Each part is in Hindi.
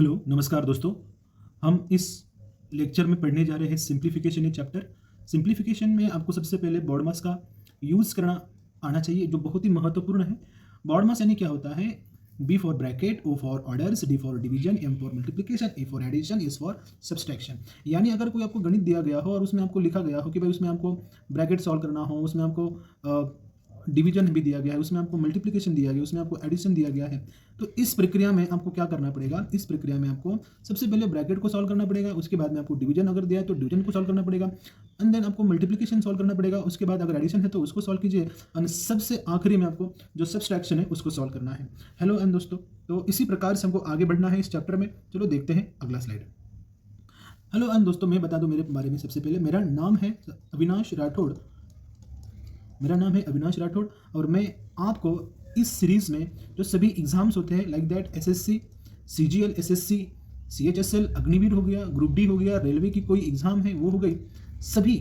हेलो नमस्कार दोस्तों। हम इस लेक्चर में पढ़ने जा रहे हैं सिंप्लीफिकेशन ये चैप्टर। सिंप्लीफिकेशन में आपको सबसे पहले बॉड मास का यूज़ करना आना चाहिए, जो बहुत ही महत्वपूर्ण है। बॉड मास यानी क्या होता है? B for bracket, O for orders, D for division, M for multiplication, A for addition, S for subtraction. यानी अगर कोई आपको गणित दिया गया हो और उसमें आपको लिखा गया हो कि भाई उसमें आपको ब्रैकेट सॉल्व करना हो, उसमें आपको डिवीजन भी दिया गया है, उसमें आपको मल्टीप्लिकेशन दिया गया, उसमें आपको एडिशन दिया गया है, तो इस प्रक्रिया में आपको क्या करना पड़ेगा? इस प्रक्रिया में आपको सबसे पहले ब्रैकेट को सॉल्व करना पड़ेगा, उसके बाद में आपको डिवीजन अगर दिया है तो डिवीजन को सॉल्व करना पड़ेगा, एंड देन आपको मल्टीप्लिकेशन सॉल्व करना पड़ेगा, उसके बाद अगर एडिशन है तो उसको सॉल्व कीजिए, और सबसे आखिरी में आपको जो सब्सट्रैक्शन है उसको सॉल्व करना है। हेलो एंड दोस्तों, तो इसी प्रकार से हमको आगे बढ़ना है इस चैप्टर में। चलो देखते हैं अगला स्लाइड। हेलो एंड दोस्तों, मैं बता दूं मेरे बारे में। सबसे पहले मेरा नाम है अविनाश राठौड़। और मैं आपको इस सीरीज़ में जो सभी एग्ज़ाम्स होते हैं like that SSC, CGL, SSC, CHSL, Agniveer हो गया, ग्रुप डी हो गया, रेलवे की कोई एग्ज़ाम है वो हो गई, सभी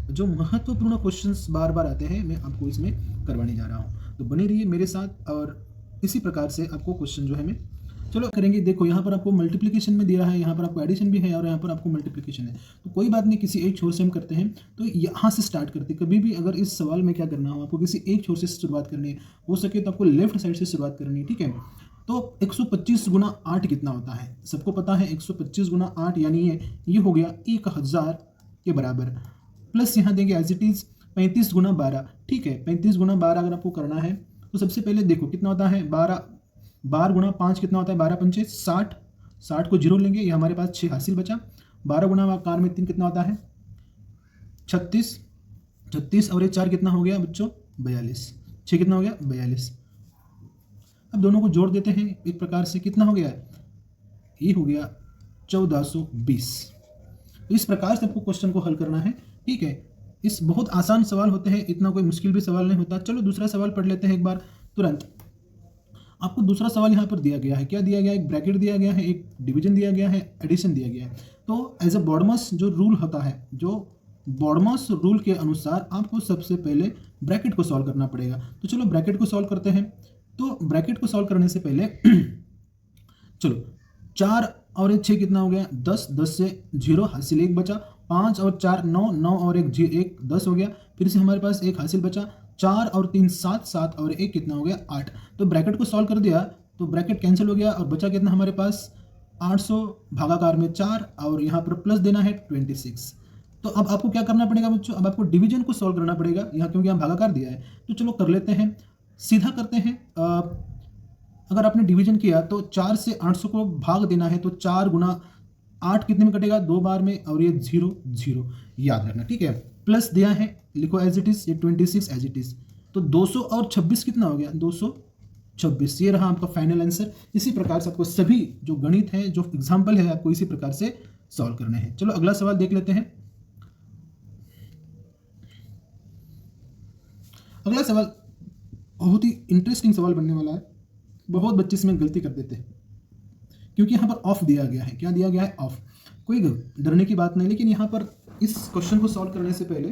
जो महत्वपूर्ण क्वेश्चंस बार बार आते हैं मैं आपको इसमें करवाने जा रहा हूँ। तो बने रहिए मेरे साथ और इसी प्रकार से आपको क्वेश्चन जो है मैं चलो करेंगे। देखो यहाँ पर आपको मल्टीप्लिकेशन में दिया है, यहाँ पर आपको एडिशन भी है और यहाँ पर आपको मल्टीप्लिकेशन है। तो कोई बात नहीं, किसी एक छोर से हम करते हैं। तो यहाँ से स्टार्ट करते हैं। कभी भी अगर इस सवाल में क्या करना हो, आपको किसी एक छोर से शुरुआत करनी है, हो सके तो आपको लेफ्ट साइड से शुरुआत करनी है, ठीक है। तो 125 गुना 8 कितना होता है? सबको पता है 125 गुना 8 यानी ये हो गया 1000 के बराबर। प्लस यहाँ देंगे एज इट इज़ 35 गुना 12, ठीक है। 35 गुना 12 अगर आपको करना है तो सबसे पहले देखो कितना होता है, 12 गुना 5 कितना होता है, 12 पंचे 60, 60 को जीरो लेंगे, ये हमारे पास 6 हासिल बचा। 12 गुना आकार में 3 कितना होता है, 36, 36 और ये 4 कितना हो गया बच्चों, 42, 6 कितना हो गया, 42। अब दोनों को जोड़ देते हैं एक प्रकार से, कितना हो गया, ये हो गया 1420। इस प्रकार से आपको क्वेश्चन को हल करना है, ठीक है। इस बहुत आसान सवाल होते हैं, इतना कोई मुश्किल भी सवाल नहीं होता। चलो दूसरा सवाल पढ़ लेते हैं एक बार तुरंत। आपको दूसरा सवाल यहाँ पर दिया गया है, क्या दिया गया है, एक ब्रैकेट दिया गया है, एक डिवीजन दिया गया है, एडिशन दिया गया है। तो एज अ बॉडमास जो रूल होता है, जो बॉडमास रूल के अनुसार आपको सबसे पहले ब्रैकेट को सॉल्व करना पड़ेगा। तो चलो ब्रैकेट को सॉल्व करते हैं। तो ब्रैकेट को सॉल्व करने से पहले चलो 4 और 6 कितना हो गया, 10, 10 से 0 हासिल 1 बचा, 5 और 4 9, 9 और 1 10 हो गया। फिर से हमारे पास 1 हासिल बचा, 4 और 3 7, 7 और 1 कितना हो गया, 8। तो ब्रैकेट को सॉल्व कर दिया तो ब्रैकेट कैंसिल हो गया और बचा कितना हमारे पास, 800 भागाकार में 4 और यहाँ पर प्लस देना है 26। तो अब आपको क्या करना पड़ेगा बच्चों, अब आपको डिवीजन को सॉल्व करना पड़ेगा यहाँ, क्योंकि यहाँ भागाकार दिया है। तो चलो कर लेते हैं, सीधा करते हैं। अगर आपने डिवीजन किया तो 4 से 800 को भाग देना है, तो 4 गुना 8 कितने में कटेगा, 2 बार में, और ये 0 0 याद रखना, ठीक है। प्लस दिया है, लिखो एज इट इज, ये 26 एज इट इज। तो 200 और 26 कितना हो गया, 226। ये रहा आपका फाइनल आंसर। इसी प्रकार से आपको सभी जो गणित है, जो एग्जाम्पल है, आपको इसी प्रकार से सॉल्व करने हैं। चलो अगला सवाल देख लेते हैं। अगला सवाल बहुत ही इंटरेस्टिंग सवाल बनने वाला है। बहुत बच्चे इसमें गलती कर देते हैं क्योंकि यहाँ पर ऑफ दिया गया है। क्या दिया गया है, ऑफ। कोई डरने की बात नहीं, लेकिन यहाँ पर इस क्वेश्चन को सॉल्व करने से पहले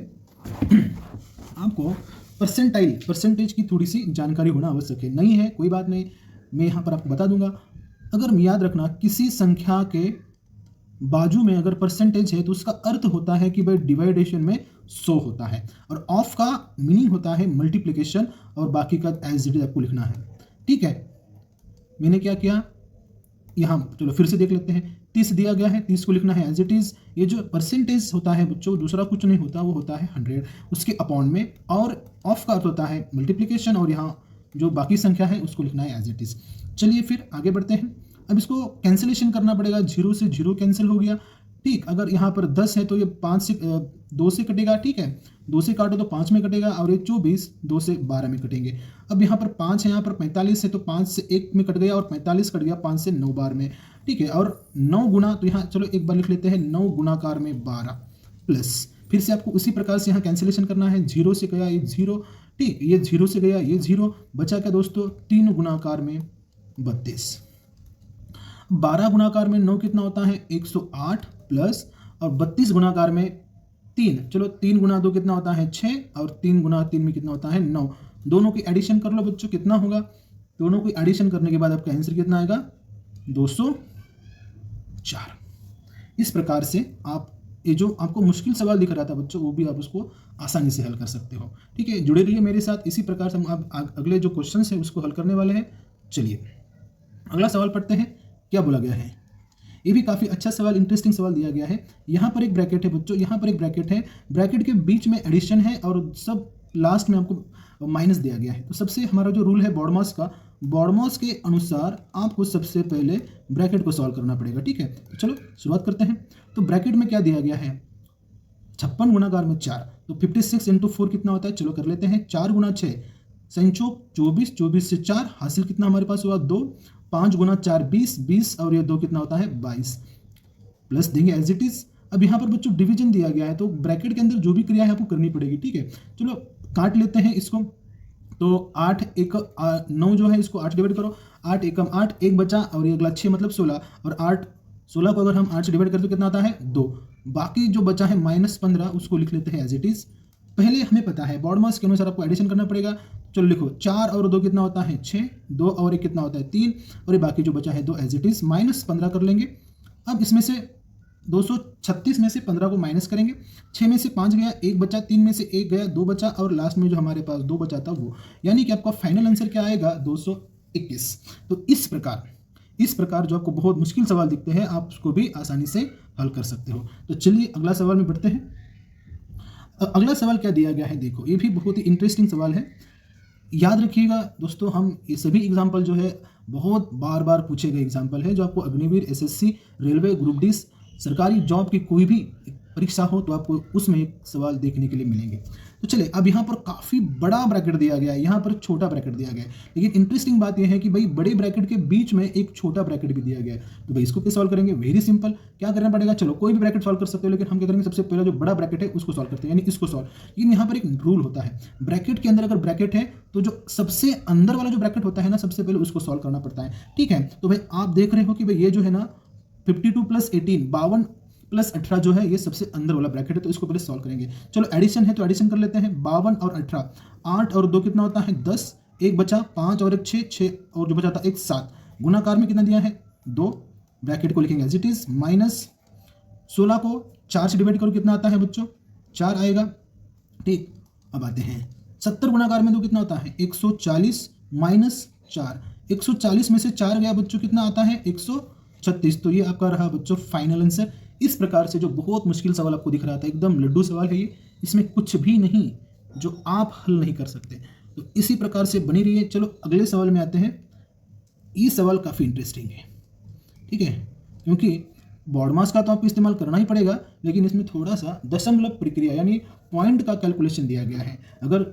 आपको परसेंटेज की थोड़ी सी जानकारी होना आवश्यक है। नहीं है कोई बात नहीं, मैं यहाँ पर आपको बता दूंगा। अगर याद रखना, किसी संख्या के बाजू में अगर परसेंटेज है तो उसका अर्थ होता है कि भाई डिवाइडेशन में 100 होता है, और ऑफ का मीनिंग होता है मल्टीप्लिकेशन, और बाकी का एज इट इज आपको लिखना है, ठीक है। मैंने क्या किया यहाँ, चलो फिर से देख लेते हैं। 30 दिया गया है, 30 को लिखना है एज इट इज। ये जो परसेंटेज होता है बच्चों, दूसरा कुछ नहीं होता, वो होता है 100 उसके अपॉन में, और ऑफ का अर्थ होता है मल्टीप्लिकेशन, और यहाँ जो बाकी संख्या है उसको लिखना है एज इट इज। चलिए फिर आगे बढ़ते हैं। अब इसको कैंसिलेशन करना पड़ेगा, 0 से 0 कैंसिल हो गया, ठीक। अगर यहाँ पर 10 है तो ये 2 से कटेगा, ठीक है। 2 से काटो तो 5 में कटेगा, और ये 24 2 से 12 में कटेंगे। अब यहाँ पर 5 है, यहाँ पर 45 है, तो 5 से 1 में कट गया, और 45 कट गया 5 से 9 बार में, ठीक है। और 9 गुना, तो यहाँ चलो एक बार लिख लेते हैं, 9 गुणाकार में 12 प्लस, फिर से आपको उसी प्रकार से यहाँ कैंसिलेशन करना है। 0 से गया ये 0, ठीक, ये 0 से गया ये 0, बचा क्या दोस्तों, 3 गुणाकार में 32। 12 गुणाकार में 9 कितना होता है, 108 प्लस, और 32 गुणाकार में 3, चलो 3 गुना 2 कितना होता है 6, और 3 गुना 3 में कितना होता है 9। दोनों की एडिशन कर लो बच्चों, कितना होगा, दोनों को एडिशन करने के बाद आपका आंसर कितना आएगा, 200 4। इस प्रकार से आप ये जो आपको मुश्किल सवाल दिख रहा था बच्चों, वो भी आप उसको आसानी से हल कर सकते हो। ठीक है, जुड़े रहिए मेरे साथ। इसी प्रकार से हम अब अगले जो क्वेश्चन है उसको हल करने वाले हैं। चलिए अगला सवाल पढ़ते हैं। क्या बोला गया है? ये भी काफ़ी अच्छा सवाल, इंटरेस्टिंग सवाल दिया गया है। यहाँ पर एक ब्रैकेट है बच्चों, यहाँ पर एक ब्रैकेट है, ब्रैकेट के बीच में एडिशन है और सब लास्ट में आपको माइनस दिया गया है। तो सबसे हमारा जो रूल है बॉडमास का, बॉडमास के अनुसार आपको सबसे पहले ब्रैकेट को सॉल्व करना पड़ेगा। ठीक है, तो चलो शुरुआत करते हैं। तो ब्रैकेट में क्या दिया गया है? 56 गुणाकार में 4, तो 56 इंटू 4 कितना होता है? चलो कर लेते हैं। 4 गुना 6 संचो 24, 24 से 4 हासिल कितना हमारे पास हुआ? 2। 5 गुना 4 20, 20 और ये 2 कितना होता है? 22। प्लस देंगे एज इट इज। अब यहाँ पर बच्चों डिवीजन दिया गया है, तो ब्रैकेट के अंदर जो भी क्रिया है आपको करनी पड़ेगी। ठीक है, चलो काट लेते हैं इसको। तो 8 एक 9 जो है, इसको 8 डिवाइड करो। 8 एकम 8, एक बचा और ये अगला 6 मतलब 16, और 8 16 को अगर हम 8 से डिवाइड करते तो कितना आता है? 2। बाकी जो बचा है -15 उसको लिख लेते हैं एज इट इज। पहले हमें पता है बॉडमास के अनुसार आपको एडिशन करना पड़ेगा। चलो लिखो, 4 और 2 कितना होता है? 6, 2 और 1 कितना होता है? 3, और ये बाकी जो बचा है 2 एज इट इज। -15 कर लेंगे। अब इसमें से 236 में से 15 को माइनस करेंगे। 6 में से 5 गया, 1 बचा, 3 में से 1 गया, 2 बचा, और लास्ट में जो हमारे पास 2 बचा था वो, यानी कि आपका फाइनल आंसर क्या आएगा? 221। तो इस प्रकार जो आपको बहुत मुश्किल सवाल दिखते हैं आप उसको भी आसानी से हल कर सकते हो। तो चलिए अगला सवाल में बढ़ते हैं। अगला सवाल क्या दिया गया है? देखो, ये भी बहुत ही इंटरेस्टिंग सवाल है। याद रखिएगा दोस्तों, हम ये सभी एग्जाम्पल जो है बहुत बार बार पूछे गए एग्जाम्पल है, जो आपको Agniveer, SSC, railway, group D, सरकारी जॉब की कोई भी परीक्षा हो तो आपको उसमें एक सवाल देखने के लिए मिलेंगे। तो चलिए, अब यहाँ पर काफ़ी बड़ा ब्रैकेट दिया गया है, यहाँ पर छोटा ब्रैकेट दिया गया है, लेकिन इंटरेस्टिंग बात यह है कि भाई बड़े ब्रैकेट के बीच में एक छोटा ब्रैकेट भी दिया गया है। तो भाई इसको कैसे सॉल्व करेंगे? वेरी सिंपल, क्या करना पड़ेगा? चलो कोई भी ब्रैकेट सॉल्व कर सकते हो, लेकिन हम क्या करेंगे? सबसे पहला जो बड़ा ब्रैकेट है उसको सॉल्व करते हैं, यानी इसको सॉल्व। लेकिन यहाँ पर एक रूल होता है, ब्रैकेट के अंदर अगर ब्रैकेट है तो जो सबसे अंदर वाला जो ब्रैकेट होता है ना, सबसे पहले उसको सॉल्व करना पड़ता है। ठीक है, तो भाई आप देख रहे हो कि भाई ये जो है ना 52 + 18 52 + 18 जो है ये सबसे अंदर वाला ब्रैकेट है, तो इसको पहले सॉल्व करेंगे। चलो एडिशन है तो एडिशन कर लेते हैं। 52 और 18, 8 और 2 कितना होता है? 10, 1 बचा, 5 और 1 6, 6 और जो बचा था 1 7। गुणाकार में कितना दिया है? 2। ब्रैकेट को लिखेंगे एज इट इज। -16 को 4 से डिवाइड करो, कितना आता है बच्चों? 4 आएगा। ठीक, अब आते हैं 70 गुणाकार में 2 कितना होता है? 140 -4, 140 में से 4 गया बच्चों, कितना आता है? 136। तो ये आपका रहा बच्चों फाइनल आंसर। इस प्रकार से जो बहुत मुश्किल सवाल आपको दिख रहा था, एकदम लड्डू सवाल है ये, इसमें कुछ भी नहीं जो आप हल नहीं कर सकते। तो इसी प्रकार से बनी रहिए। चलो अगले सवाल में आते हैं। ये सवाल काफ़ी इंटरेस्टिंग है, ठीक है, क्योंकि बॉडमास का तो आपको इस्तेमाल करना ही पड़ेगा, लेकिन इसमें थोड़ा सा दशमलव प्रक्रिया यानी पॉइंट का कैलकुलेशन दिया गया है। अगर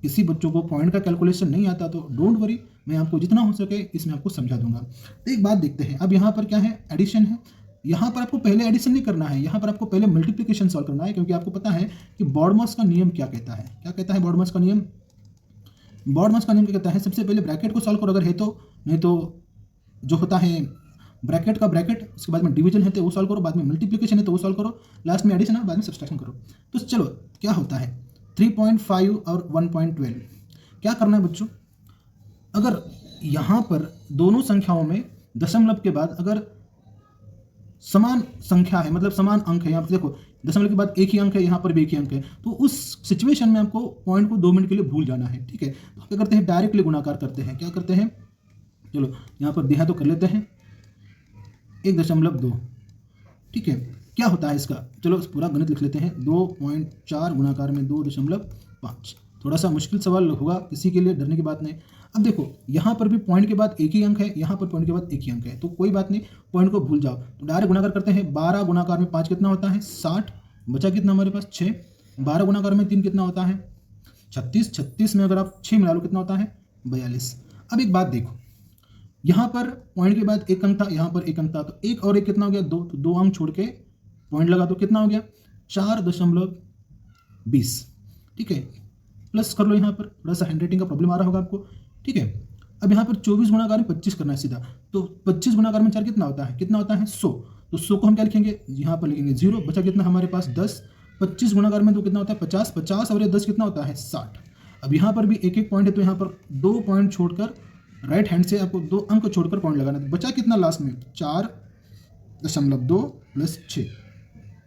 किसी बच्चों को पॉइंट का कैलकुलेशन नहीं आता तो डोंट वरी, मैं आपको जितना हो सके इसमें आपको समझा दूंगा। तो एक बात देखते हैं, अब यहाँ पर क्या है? एडिशन है। यहाँ पर आपको पहले एडिशन नहीं करना है, यहाँ पर आपको पहले मल्टीप्लिकेशन सॉल्व करना है, क्योंकि आपको पता है कि बॉडमास का नियम क्या कहता है। क्या कहता है बॉडमास का नियम? बॉडमास का नियम क्या कहता है? सबसे पहले ब्रैकेट को सॉल्व करो अगर है तो, नहीं तो जो होता है ब्रैकेट का ब्रैकेट, उसके बाद में डिवीजन है तो वो सॉल्व करो, बाद में मल्टीप्लिकेशन है तो वो सॉल्व करो, लास्ट में एडिशन है, बाद में सब्सट्रैक्शन करो। तो चलो क्या होता है 3.5 और 1.12 क्या करना है बच्चों? अगर यहाँ पर दोनों संख्याओं में दशमलव के बाद अगर समान संख्या है, मतलब समान अंक है, यहाँ पर देखो दशमलव के बाद एक ही अंक है, यहाँ पर भी एक ही अंक है, तो उस सिचुएशन में आपको पॉइंट को 2 मिनट के लिए भूल जाना है। ठीक है, तो क्या करते हैं? डायरेक्टली गुणाकार करते हैं। क्या करते हैं? चलो यहाँ पर दिया तो कर लेते हैं 1.2। ठीक है, क्या होता है इसका? चलो पूरा गणित लिख लेते हैं। 2.4 गुणाकार में 2.5। थोड़ा सा मुश्किल सवाल होगा किसी के लिए, डरने की बात नहीं। अब देखो यहाँ पर भी पॉइंट के बाद एक ही अंक है, यहाँ पर पॉइंट के बाद एक ही अंक है, तो कोई बात नहीं, पॉइंट को भूल जाओ। तो डायरेक्ट गुणाकार करते हैं। 12 गुणाकार में 5 कितना होता है? 60। बचा कितना हमारे पास? 6। 12 गुणाकार में 3 कितना होता है? 36। 36 में अगर आप 6 मिला लो कितना होता है? 42। अब एक बात देखो, यहाँ पर पॉइंट के बाद एक अंक था, यहाँ पर एक अंक था, तो 1 और 1 कितना हो गया? 2। तो 2 अंक छोड़ के पॉइंट लगा तो कितना हो गया? 4.20। ठीक है, प्लस कर लो। यहाँ पर थोड़ा सा हैंडराइटिंग का प्रॉब्लम आ रहा होगा आपको। ठीक है, अब यहाँ पर 24 गुणाकार में 25 करना है सीधा, तो 25 गुणाकार में 4 कितना होता है? कितना होता है? 100। तो 100 को हम क्या लिखेंगे? यहाँ पर लिखेंगे 0। बचा कितना हमारे पास? 10। 25 गुणाकार में 2 कितना होता है? 50। 50 और ये 10 कितना होता है? 60। अब यहाँ पर भी एक एक पॉइंट है, तो यहाँ पर 2 पॉइंट छोड़कर राइट हैंड से आपको 2 अंक छोड़कर पॉइंट लगाना है। बचा कितना लास्ट में? 4 0.2 प्लस 6।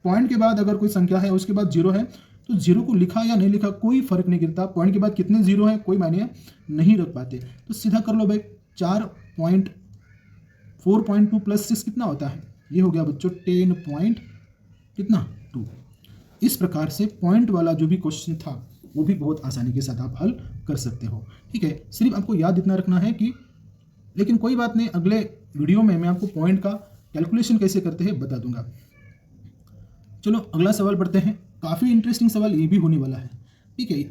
पॉइंट के बाद अगर कोई संख्या है उसके बाद 0 है तो 0 को लिखा या नहीं लिखा कोई फर्क नहीं गिरता। पॉइंट के बाद कितने 0 है कोई मायने नहीं रख पाते, तो सीधा कर लो भाई। 4.2 प्लस 6 कितना होता है, ये हो गया बच्चों 10.2। इस प्रकार से पॉइंट वाला जो भी क्वेश्चन था वो भी बहुत आसानी के साथ आप हल कर सकते हो। ठीक है, सिर्फ आपको याद इतना रखना है कि, लेकिन कोई बात नहीं, अगले वीडियो में मैं आपको पॉइंट का कैलकुलेशन कैसे करते हैं बता दूंगा। चलो अगला सवाल पढ़ते हैं। काफ़ी इंटरेस्टिंग सवाल ये भी होने वाला है। ठीक है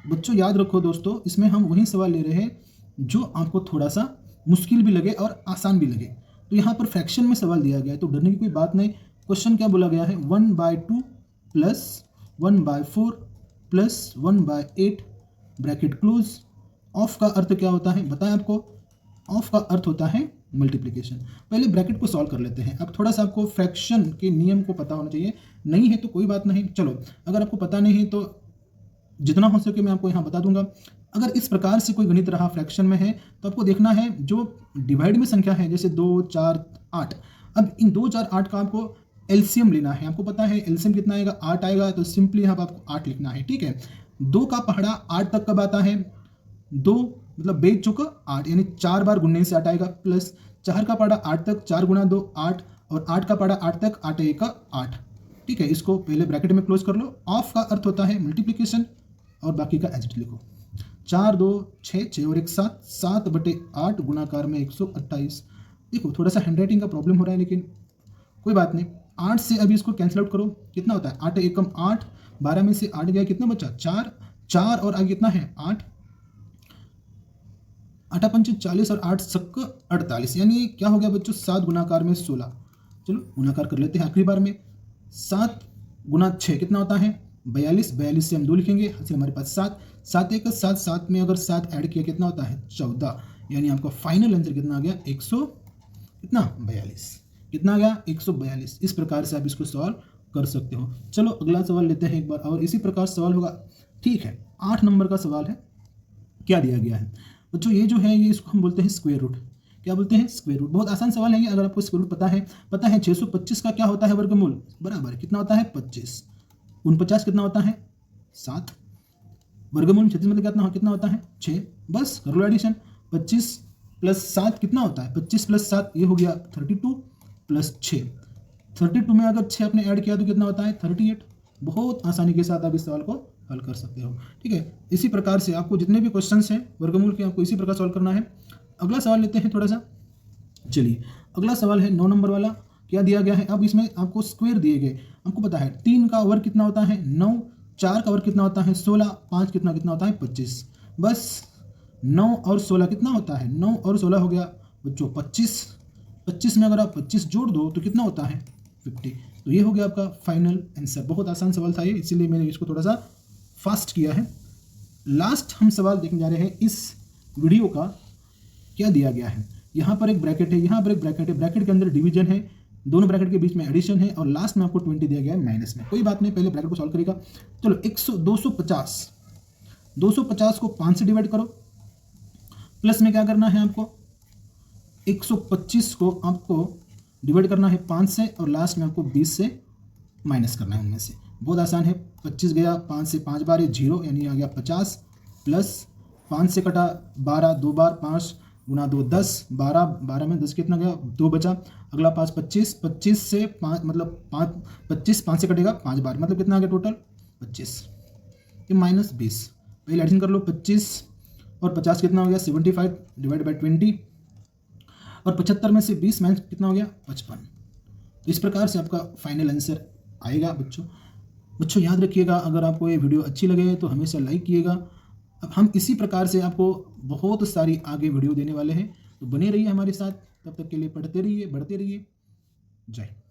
बच्चों, याद रखो दोस्तों, इसमें हम वही सवाल ले रहे हैं जो आपको थोड़ा सा मुश्किल भी लगे और आसान भी लगे। तो यहाँ पर फ्रैक्शन में सवाल दिया गया है तो डरने की कोई बात नहीं। क्वेश्चन क्या बोला गया है, 1/2 plus 1/4 plus 1/8 bracket close. Of का अर्थ क्या होता है बताएं आपको, ऑफ का अर्थ होता है मल्टीप्लिकेशन। पहले ब्रैकेट को सॉल्व कर लेते हैं। अब थोड़ा सा आपको फ्रैक्शन के नियम को पता होना चाहिए, नहीं है तो कोई बात नहीं। चलो अगर आपको पता नहीं है तो जितना हो सके मैं आपको यहाँ बता दूंगा। अगर इस प्रकार से कोई गणित रहा फ्रैक्शन में है तो आपको देखना है जो डिवाइड में संख्या है, जैसे 2, 4, 8। अब इन 2, 4, 8 का आपको एलसीएम लेना है। आपको पता है एलसीएम कितना आएगा, 8 आएगा, तो सिंपली यहाँ पर आपको 8 लिखना है। ठीक है, 2 का पहाड़ा 8 तक कब आता है, 2 मतलब बेच चुका 8, यानी 4 बार गुणने से 8 आएगा, प्लस 4 का पहाड़ा 8 तक, 4 गुणा 2 8, और 8 का पहाड़ा 8 तक, 8 1 8। ठीक है, इसको पहले ब्रैकेट में क्लोज कर लो। ऑफ का अर्थ होता है मल्टीप्लिकेशन और बाकी का एज इट लिखो। 4 2 6 6 और 1 7, 7/8 गुणाकार में 128। देखो थोड़ा सा हैंडराइटिंग का प्रॉब्लम हो रहा है लेकिन कोई बात नहीं। 8 से अभी इसको कैंसिल आउट करो, कितना होता है 8 1 8, 12 में से 8 गया कितना बचा 4, 4 और आगे कितना है 8, 8 5 40 और 8 7 48, यानी क्या हो गया बच्चों 7 गुणाकार में 16। चलो गुणाकार कर लेते हैं आखिरी बार में। 7 गुना 6 कितना होता है 42, 42 से हम 2 लिखेंगे, हमारे पास 7, 7 1 7, 7 में अगर 7 ऐड किया कितना होता है 14, यानी आपका फाइनल आंसर कितना आ गया 142। कितना आ गया 142। इस प्रकार से आप इसको सॉल्व कर सकते हो। चलो अगला सवाल लेते हैं एक बार और इसी प्रकार सवाल होगा। ठीक है, 8 नंबर का सवाल है। क्या दिया गया है बच्चों, ये जो है ये इसको हम बोलते हैं स्क्वायर रूट। क्या बोलते हैं स्क्वायर रूट। बहुत आसान सवाल है ये, अगर आपको स्क्वायर रूट पता है 625 का क्या होता है वर्गमूल, बराबर कितना होता है 25। 49 कितना होता है 7, वर्गमूल 36 मतलब कितना होता है 6। बस कर लो एडिशन, 25 प्लस 7 कितना होता है 25 प्लस 7 ये हो गया 32 प्लस 6। 32 में अगर 6 आपने ऐड किया तो कितना होता है 38। बहुत आसानी के साथ आप इस सवाल को हल कर सकते हो। ठीक है, इसी प्रकार से आपको जितने भी क्वेश्चंस हैं वर्गमूल के आपको इसी प्रकार सॉल्व करना है। अगला सवाल लेते हैं थोड़ा सा। चलिए अगला सवाल है 9 नंबर वाला। क्या दिया गया है, अब इसमें आपको स्क्वायर दिए गए। आपको पता है 3 का वर्ग कितना होता है 9, 4 का वर्ग कितना होता है 16, 5 कितना होता है 25। बस 9 और 16 कितना होता है 9 और 16 हो गया बच्चों 25। 25 में अगर आप 25 जोड़ दो तो कितना होता है 50। तो ये हो गया आपका फाइनल आंसर। बहुत आसान सवाल था ये, इसीलिए मैंने इसको थोड़ा सा फास्ट किया है। लास्ट हम सवाल देखने जा रहे हैं इस वीडियो का। क्या दिया गया है, यहाँ पर एक ब्रैकेट है, यहाँ पर एक ब्रैकेट है, ब्रैकेट के अंदर डिवीजन है, दोनों ब्रैकेट के बीच में एडिशन है और लास्ट में आपको 20 दिया गया है माइनस में। कोई बात नहीं, पहले ब्रैकेट को सॉल्व करेगा। चलो 250 को 5 से डिवाइड करो, प्लस में क्या करना है आपको 125 को आपको डिवाइड करना है 5 से और लास्ट में आपको 20 से माइनस करना है उनमें से। बहुत आसान है, 25 गया 5 से 5 बार 0 यानी आ गया 50, प्लस 5 से कटा 12 2 बार 5 गुना 2 10, 12 में 10 कितना गया 2 बचा, अगला 5 25, 25 से 5 मतलब 25 5 से कटेगा 5 बार, मतलब कितना आ गया टोटल 25, ये माइनस 20। पहले एडिशन कर लो, 25 और 50 कितना हो गया 75 डिवाइड बाई 20, और 75 में से 20 माइनस कितना हो गया 55। इस प्रकार से आपका फाइनल आंसर आएगा बच्चों याद रखिएगा। अगर आपको ये वीडियो अच्छी लगे तो हमेशा लाइक किएगा। अब हम इसी प्रकार से आपको बहुत सारी आगे वीडियो देने वाले हैं, तो बने रहिए हमारे साथ। तब तक के लिए पढ़ते रहिए, बढ़ते रहिए। जय हिंद।